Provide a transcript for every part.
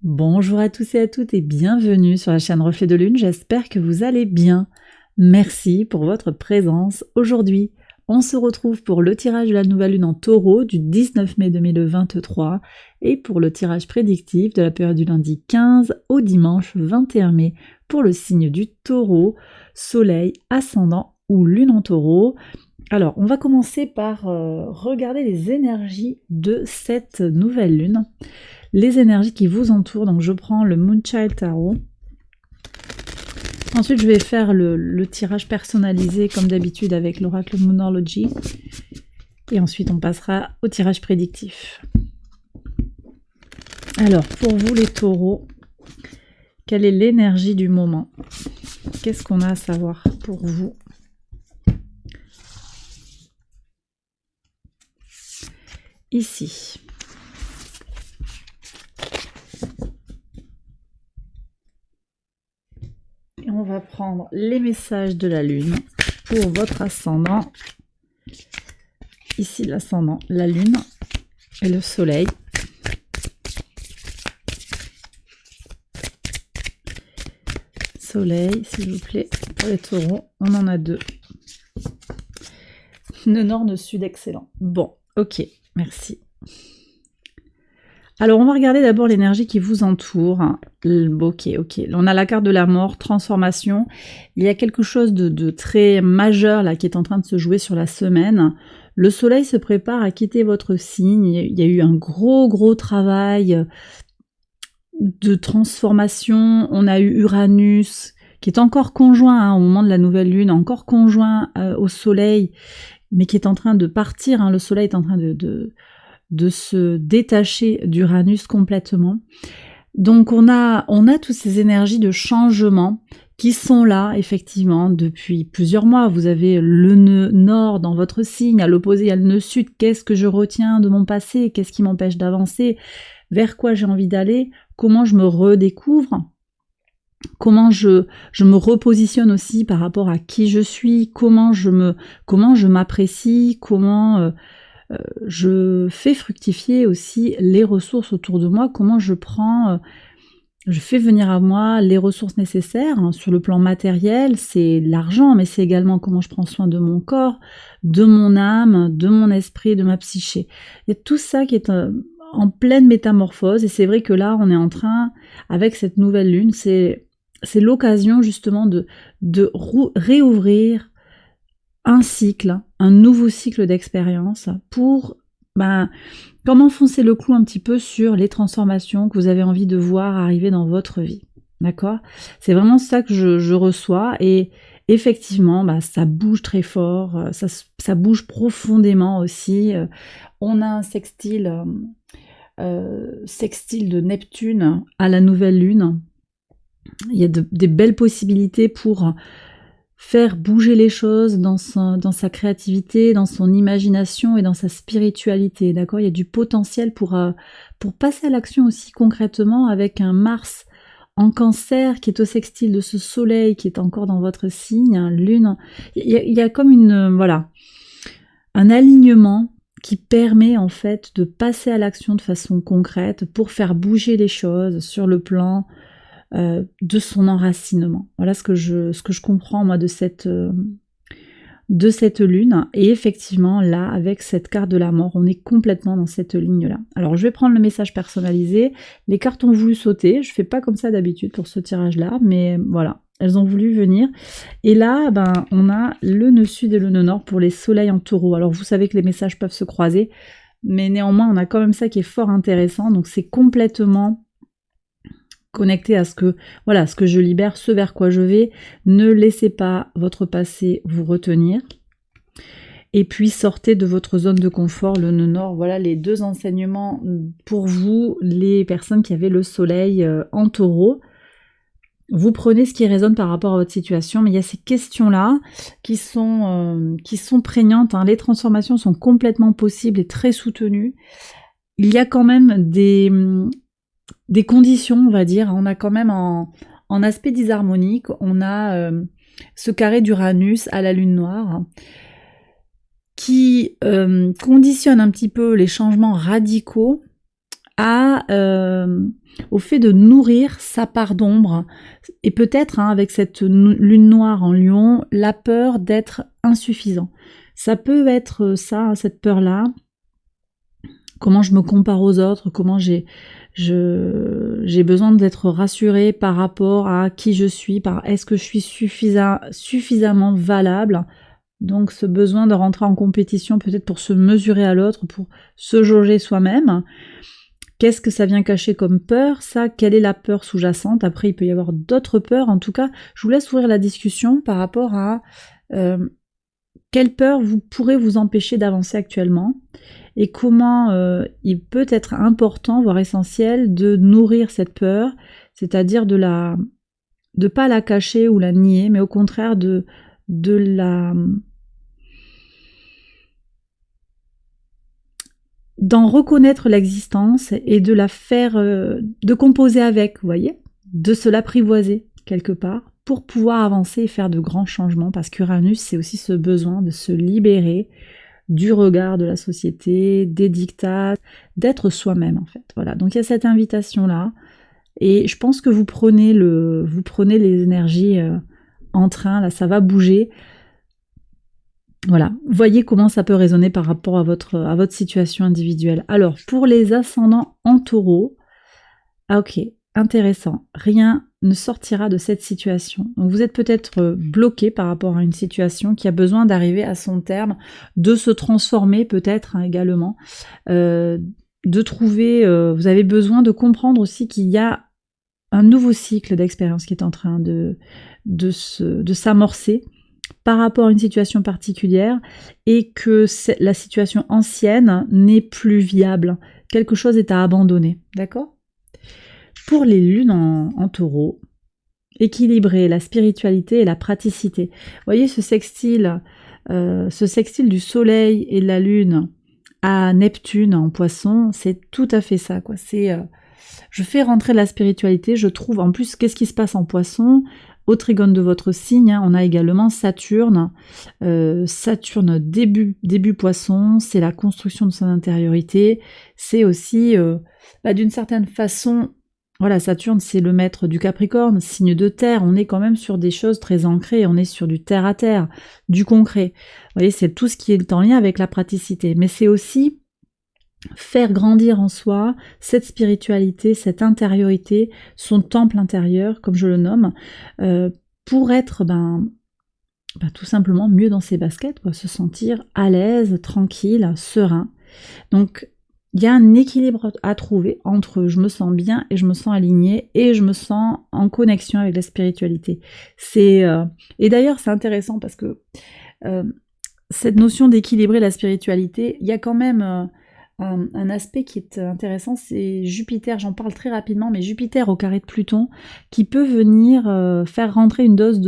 Bonjour à tous et à toutes et bienvenue sur la chaîne Reflet de Lune, j'espère que vous allez bien. Merci pour votre présence. Aujourd'hui, on se retrouve pour le tirage de la nouvelle lune en taureau du 19 mai 2023 et pour le tirage prédictif de la période du lundi 15 au dimanche 21 mai pour le signe du taureau, soleil, ascendant ou lune en taureau. Alors, on va commencer par regarder les énergies de cette nouvelle lune. Les énergies qui vous entourent, donc je prends le Moonchild Tarot. Ensuite, je vais faire le tirage personnalisé comme d'habitude avec l'oracle Moonology. Et ensuite, on passera au tirage prédictif. Alors, pour vous les taureaux, quelle est l'énergie du moment? Qu'est-ce qu'on a à savoir pour vous? Ici. Et on va prendre les messages de la lune pour votre ascendant. Ici l'ascendant, la lune et le soleil. Soleil, s'il vous plaît, pour les taureaux, on en a deux. Le nord, le sud, excellent. Bon, ok, merci. Alors, on va regarder d'abord l'énergie qui vous entoure. Ok. On a la carte de la mort, transformation. Il y a quelque chose de très majeur là qui est en train de se jouer sur la semaine. Le soleil se prépare à quitter votre signe. Il y a eu un gros travail de transformation. On a eu Uranus qui est encore conjoint au moment de la nouvelle lune, encore conjoint au soleil, mais qui est en train de partir. Le soleil est en train de se détacher d'Uranus complètement. Donc on a toutes ces énergies de changement qui sont là effectivement depuis plusieurs mois. Vous avez le nœud nord dans votre signe, à l'opposé il y a le nœud sud. Qu'est-ce que je retiens de mon passé? Qu'est-ce qui m'empêche d'avancer? Vers quoi j'ai envie d'aller? Comment je me redécouvre? Comment je me repositionne aussi par rapport à qui je suis? Comment je m'apprécie? Comment je fais fructifier aussi les ressources autour de moi, comment je fais venir à moi les ressources nécessaires sur le plan matériel, c'est l'argent, mais c'est également comment je prends soin de mon corps, de mon âme, de mon esprit, de ma psyché. Il y a tout ça qui est en pleine métamorphose, et c'est vrai que là, on est en train, avec cette nouvelle lune, c'est l'occasion justement de réouvrir un nouveau cycle d'expérience pour comme enfoncer le clou un petit peu sur les transformations que vous avez envie de voir arriver dans votre vie. D'accord? C'est vraiment ça que je reçois et effectivement, ça bouge très fort, ça bouge profondément aussi. On a un sextile de Neptune à la nouvelle lune. Il y a des belles possibilités pour faire bouger les choses dans sa créativité, dans son imagination et dans sa spiritualité, d'accord? Il y a du potentiel pour passer à l'action aussi concrètement avec un Mars en Cancer qui est au sextile de ce soleil qui est encore dans votre signe, lune. Il y a comme un alignement qui permet en fait de passer à l'action de façon concrète pour faire bouger les choses sur le plan de son enracinement. Voilà ce que je comprends moi de cette lune. Et effectivement, là, avec cette carte de la mort, on est complètement dans cette ligne-là. Alors, je vais prendre le message personnalisé. Les cartes ont voulu sauter. Je fais pas comme ça d'habitude pour ce tirage-là, mais voilà, elles ont voulu venir. Et là, on a le nœud sud et le nœud nord pour les soleils en taureau. Alors, vous savez que les messages peuvent se croiser, mais néanmoins, on a quand même ça qui est fort intéressant. Donc, c'est complètement connecté à ce que je libère, ce vers quoi je vais. Ne laissez pas votre passé vous retenir. Et puis sortez de votre zone de confort, le nœud nord. Voilà les deux enseignements pour vous, les personnes qui avaient le soleil en taureau. Vous prenez ce qui résonne par rapport à votre situation, mais il y a ces questions-là qui sont prégnantes. Les transformations sont complètement possibles et très soutenues. Il y a quand même des conditions, on va dire. On a quand même en aspect disharmonique, on a ce carré d'Uranus à la lune noire qui conditionne un petit peu les changements radicaux au fait de nourrir sa part d'ombre, et peut-être avec cette lune noire en Lion, la peur d'être insuffisant. Ça peut être ça, cette peur-là. Comment je me compare aux autres, comment j'ai besoin d'être rassurée par rapport à qui je suis, par est-ce que je suis suffisamment valable. Donc ce besoin de rentrer en compétition peut-être pour se mesurer à l'autre, pour se jauger soi-même. Qu'est-ce que ça vient cacher comme peur? Ça, quelle est la peur sous-jacente? Après, il peut y avoir d'autres peurs. En tout cas, je vous laisse ouvrir la discussion par rapport à quelle peur vous pourrez vous empêcher d'avancer actuellement et comment il peut être important, voire essentiel, de nourrir cette peur, c'est-à-dire de pas la cacher ou la nier, mais au contraire d'en reconnaître l'existence et de la faire, de composer avec, vous voyez, de se l'apprivoiser quelque part pour pouvoir avancer et faire de grands changements, parce qu'Uranus, c'est aussi ce besoin de se libérer du regard de la société, des dictats, d'être soi-même en fait. Voilà, donc il y a cette invitation-là, et je pense que vous prenez les énergies en train, là ça va bouger. Voilà, voyez comment ça peut résonner par rapport à votre situation individuelle. Alors, pour les ascendants en taureau, ok, intéressant, rien ne sortira de cette situation. Donc vous êtes peut-être bloqué par rapport à une situation qui a besoin d'arriver à son terme, de se transformer peut-être également, de trouver, vous avez besoin de comprendre aussi qu'il y a un nouveau cycle d'expérience qui est en train de s'amorcer par rapport à une situation particulière et que la situation ancienne n'est plus viable. Quelque chose est à abandonner, d'accord? Pour les lunes en taureau, équilibrer la spiritualité et la praticité. Vous voyez ce sextile du soleil et de la lune à Neptune en poisson, c'est tout à fait ça, quoi. C'est je fais rentrer la spiritualité, je trouve, en plus, qu'est-ce qui se passe en poisson? Au trigone de votre signe, hein, on a également Saturne. Saturne début poisson, c'est la construction de son intériorité. C'est aussi, d'une certaine façon, voilà, Saturne, c'est le maître du Capricorne, signe de terre. On est quand même sur des choses très ancrées, on est sur du terre à terre, du concret. Vous voyez, c'est tout ce qui est en lien avec la praticité. Mais c'est aussi faire grandir en soi cette spiritualité, cette intériorité, son temple intérieur, comme je le nomme, pour être tout simplement mieux dans ses baskets, quoi, se sentir à l'aise, tranquille, serein. Donc il y a un équilibre à trouver entre je me sens bien et je me sens alignée et je me sens en connexion avec la spiritualité. Et d'ailleurs c'est intéressant parce que cette notion d'équilibrer la spiritualité, il y a quand même un aspect qui est intéressant, c'est Jupiter, j'en parle très rapidement, mais Jupiter au carré de Pluton, qui peut venir faire rentrer une dose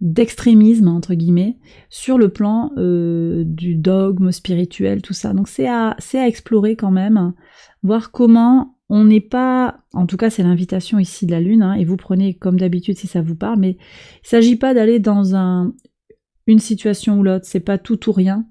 d'extrémisme, entre guillemets, sur le plan du dogme spirituel, tout ça. Donc c'est à explorer quand même, voir comment on n'est pas, en tout cas c'est l'invitation ici de la Lune, hein, et vous prenez comme d'habitude si ça vous parle, mais il ne s'agit pas d'aller dans une situation ou l'autre, c'est pas tout ou rien,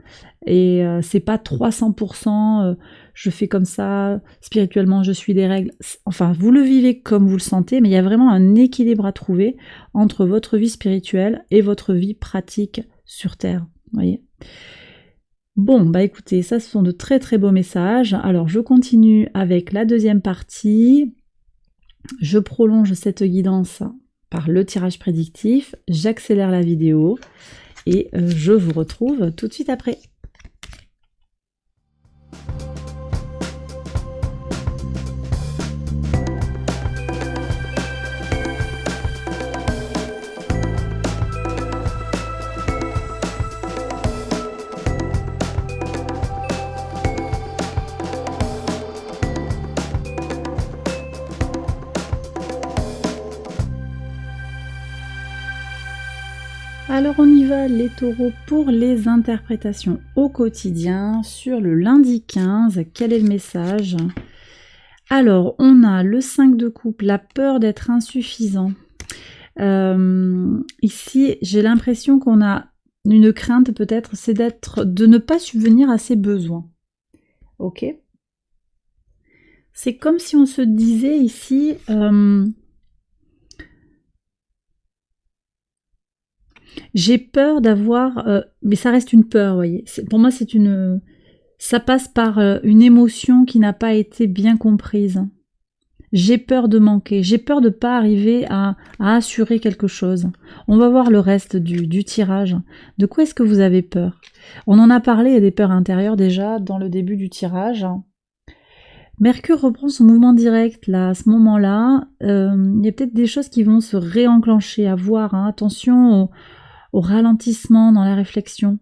et c'est pas 300%, je fais comme ça, spirituellement je suis des règles, enfin vous le vivez comme vous le sentez, mais il y a vraiment un équilibre à trouver entre votre vie spirituelle et votre vie pratique sur Terre, voyez. Bon, écoutez, ça ce sont de très très beaux messages. Alors je continue avec la deuxième partie, je prolonge cette guidance par le tirage prédictif, j'accélère la vidéo, et je vous retrouve tout de suite après. Alors on y va les taureaux pour les interprétations au quotidien sur le lundi 15. Quel est le message? Alors on a le 5 de coupe, la peur d'être insuffisant. Ici j'ai l'impression qu'on a une crainte peut-être, c'est de ne pas subvenir à ses besoins. Ok. C'est comme si on se disait ici, j'ai peur d'avoir, mais ça reste une peur, vous voyez. Pour moi, ça passe par une émotion qui n'a pas été bien comprise. J'ai peur de manquer, j'ai peur de ne pas arriver à assurer quelque chose. On va voir le reste du tirage. De quoi est-ce que vous avez peur? On en a parlé, il y a des peurs intérieures déjà dans le début du tirage. Mercure reprend son mouvement direct là, à ce moment-là. Il y a peut-être des choses qui vont se réenclencher à voir. Hein. Attention au ralentissement dans la réflexion.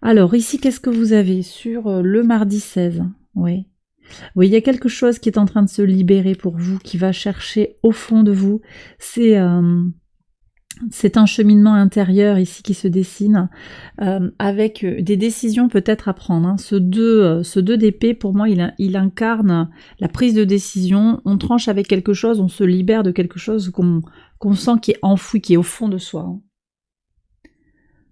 Alors ici, qu'est-ce que vous avez sur le mardi 16? Oui. Oui, il y a quelque chose qui est en train de se libérer pour vous, qui va chercher au fond de vous. C'est un cheminement intérieur ici qui se dessine, avec des décisions peut-être à prendre. Hein. Ce 2 d'épée, pour moi, il incarne la prise de décision. On tranche avec quelque chose, on se libère de quelque chose qu'on sent qui est enfoui, qui est au fond de soi. Hein.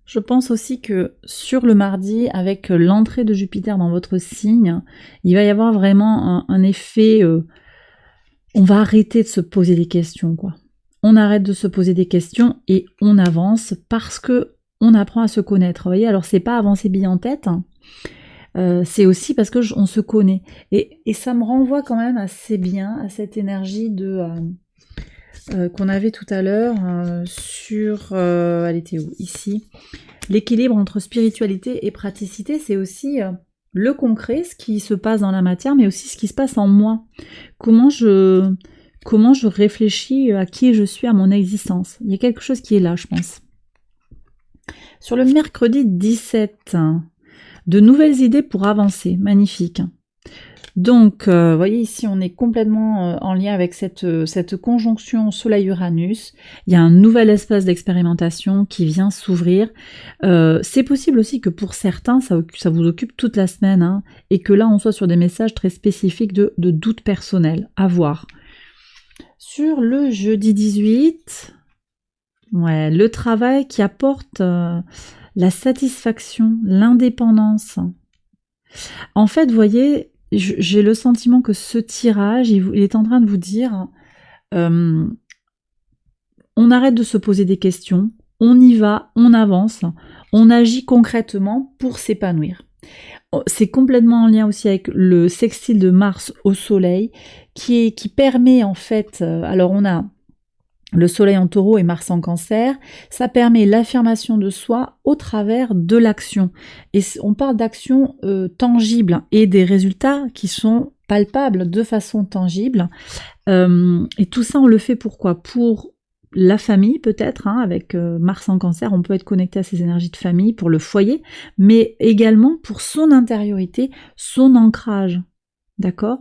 Je pense aussi que sur le mardi, avec l'entrée de Jupiter dans votre signe, il va y avoir vraiment un effet... on va arrêter de se poser des questions, quoi. On arrête de se poser des questions et on avance parce que on apprend à se connaître. Vous voyez, alors c'est pas avancer bille en tête, hein. C'est aussi parce que on se connaît. Et ça me renvoie quand même assez bien à cette énergie de... qu'on avait tout à l'heure sur... elle était où? Ici. L'équilibre entre spiritualité et praticité, c'est aussi le concret, ce qui se passe dans la matière, mais aussi ce qui se passe en moi. Comment je réfléchis à qui je suis, à mon existence. Il y a quelque chose qui est là, je pense. Sur le mercredi 17, de nouvelles idées pour avancer. Magnifique. Donc, vous voyez ici, on est complètement en lien avec cette conjonction Soleil-Uranus. Il y a un nouvel espace d'expérimentation qui vient s'ouvrir. C'est possible aussi que pour certains, ça vous occupe toute la semaine, hein, et que là, on soit sur des messages très spécifiques de doute personnel. À voir. Sur le jeudi 18, ouais, le travail qui apporte la satisfaction, l'indépendance. En fait, vous voyez... J'ai le sentiment que ce tirage, il est en train de vous dire, on arrête de se poser des questions, on y va, on avance, on agit concrètement pour s'épanouir. C'est complètement en lien aussi avec le sextile de Mars au Soleil, qui permet en fait, alors on a le Soleil en Taureau et Mars en Cancer, ça permet l'affirmation de soi au travers de l'action. Et on parle d'action tangible et des résultats qui sont palpables de façon tangible. Et tout ça, on le fait pourquoi? Pour la famille peut-être, hein, avec Mars en Cancer, on peut être connecté à ces énergies de famille, pour le foyer, mais également pour son intériorité, son ancrage. D'accord?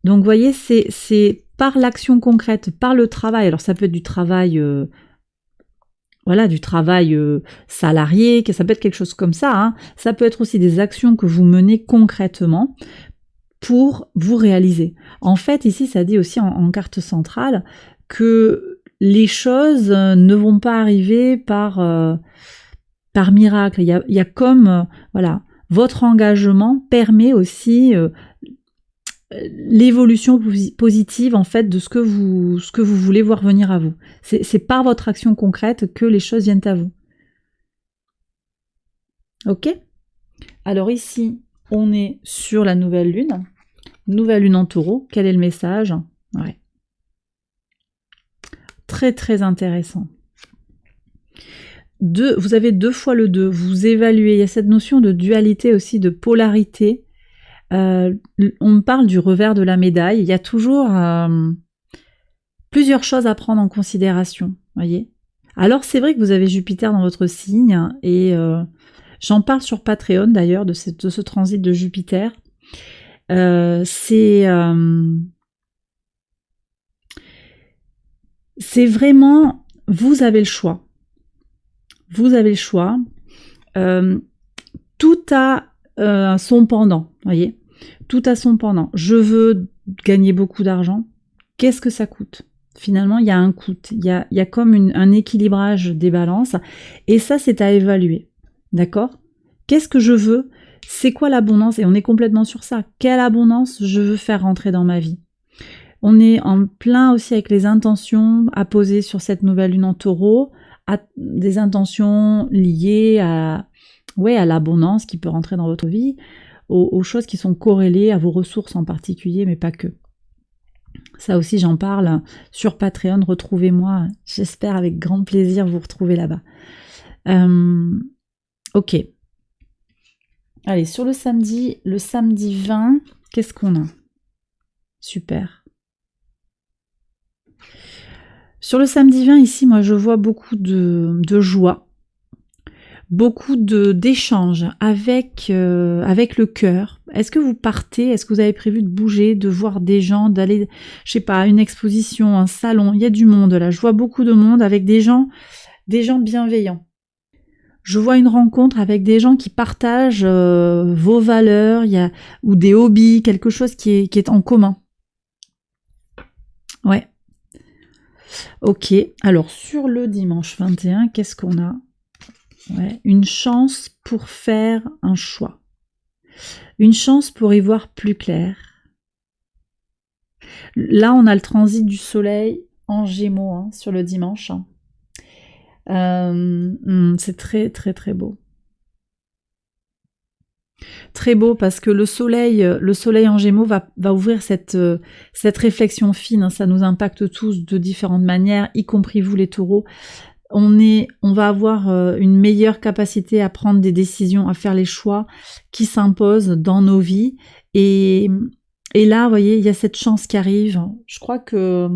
Donc vous voyez, c'est par l'action concrète, par le travail. Alors ça peut être du travail, du travail salarié, ça peut être quelque chose comme ça. Hein. Ça peut être aussi des actions que vous menez concrètement pour vous réaliser. En fait, ici, ça dit aussi en carte centrale que les choses ne vont pas arriver par miracle. Il y a comme, voilà, votre engagement permet aussi... l'évolution positive en fait de ce que vous voulez voir venir à vous. C'est par votre action concrète que les choses viennent à vous. Ok? Alors ici, on est sur la nouvelle lune en Taureau. Quel est le message? Ouais. Très très intéressant. Vous avez 2 fois le 2, vous évaluez, il y a cette notion de dualité aussi, de polarité. On parle du revers de la médaille, il y a toujours plusieurs choses à prendre en considération, voyez. Alors c'est vrai que vous avez Jupiter dans votre signe, et j'en parle sur Patreon d'ailleurs de ce transit de Jupiter. C'est vraiment, vous avez le choix. Vous avez le choix. Tout a son pendant, voyez. Tout a son pendant. Je veux gagner beaucoup d'argent. Qu'est-ce que ça coûte? Finalement, il y a un coût. Il y a comme un équilibrage des balances. Et ça, c'est à évaluer. D'accord? Qu'est-ce que je veux? C'est quoi l'abondance? Et on est complètement sur ça. Quelle abondance je veux faire rentrer dans ma vie? On est en plein aussi avec les intentions à poser sur cette nouvelle lune en taureau, à des intentions liées à l'abondance qui peut rentrer dans votre vie, aux choses qui sont corrélées à vos ressources en particulier, mais pas que. Ça aussi, j'en parle sur Patreon. Retrouvez-moi. J'espère avec grand plaisir vous retrouver là-bas. Ok. Allez, sur le samedi 20, qu'est-ce qu'on a? Super. Sur le samedi 20, ici, moi, je vois beaucoup de joie, beaucoup d'échanges avec le cœur. Est-ce que vous partez? Est-ce que vous avez prévu de bouger, de voir des gens, d'aller, je sais pas, à une exposition, un salon? Il y a du monde là. Je vois beaucoup de monde avec des gens bienveillants. Je vois une rencontre avec des gens qui partagent vos valeurs, ou des hobbies, quelque chose qui est en commun. Ouais. Ok, alors sur le dimanche 21, qu'est-ce qu'on a? Ouais, une chance pour faire un choix. Une chance pour y voir plus clair. Là, on a le transit du soleil en Gémeaux sur le dimanche. C'est très très très beau. Très beau parce que le soleil en Gémeaux va ouvrir cette réflexion fine. Ça nous impacte tous de différentes manières, y compris vous les taureaux. On va avoir une meilleure capacité à prendre des décisions, à faire les choix qui s'imposent dans nos vies. Et là, vous voyez, il y a cette chance qui arrive. Je crois que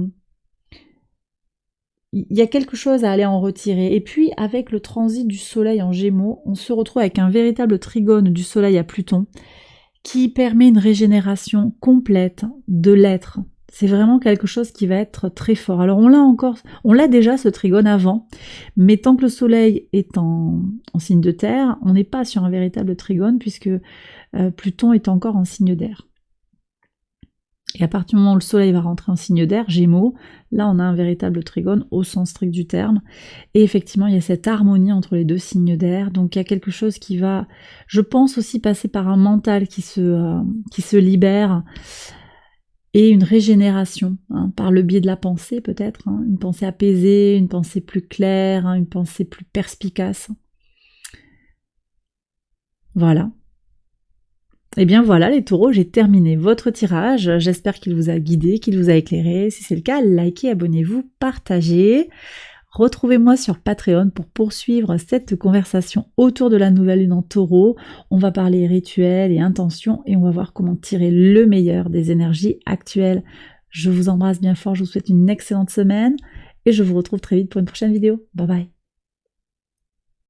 il y a quelque chose à aller en retirer. Et puis, avec le transit du soleil en Gémeaux, on se retrouve avec un véritable trigone du soleil à Pluton qui permet une régénération complète de l'être. C'est vraiment quelque chose qui va être très fort. Alors on l'a déjà ce trigone avant, mais tant que le soleil est en signe de terre, on n'est pas sur un véritable trigone puisque Pluton est encore en signe d'air. Et à partir du moment où le soleil va rentrer en signe d'air, Gémeaux, là on a un véritable trigone au sens strict du terme. Et effectivement, il y a cette harmonie entre les deux signes d'air. Donc il y a quelque chose qui va, je pense aussi, passer par un mental qui se libère et une régénération, par le biais de la pensée peut-être, une pensée apaisée, une pensée plus claire, une pensée plus perspicace. Voilà. Et bien voilà les taureaux, j'ai terminé votre tirage. J'espère qu'il vous a guidé, qu'il vous a éclairé. Si c'est le cas, likez, abonnez-vous, partagez. Retrouvez-moi sur Patreon pour poursuivre cette conversation autour de la nouvelle lune en taureau. On va parler rituels et intentions et on va voir comment tirer le meilleur des énergies actuelles. Je vous embrasse bien fort, je vous souhaite une excellente semaine et je vous retrouve très vite pour une prochaine vidéo. Bye bye.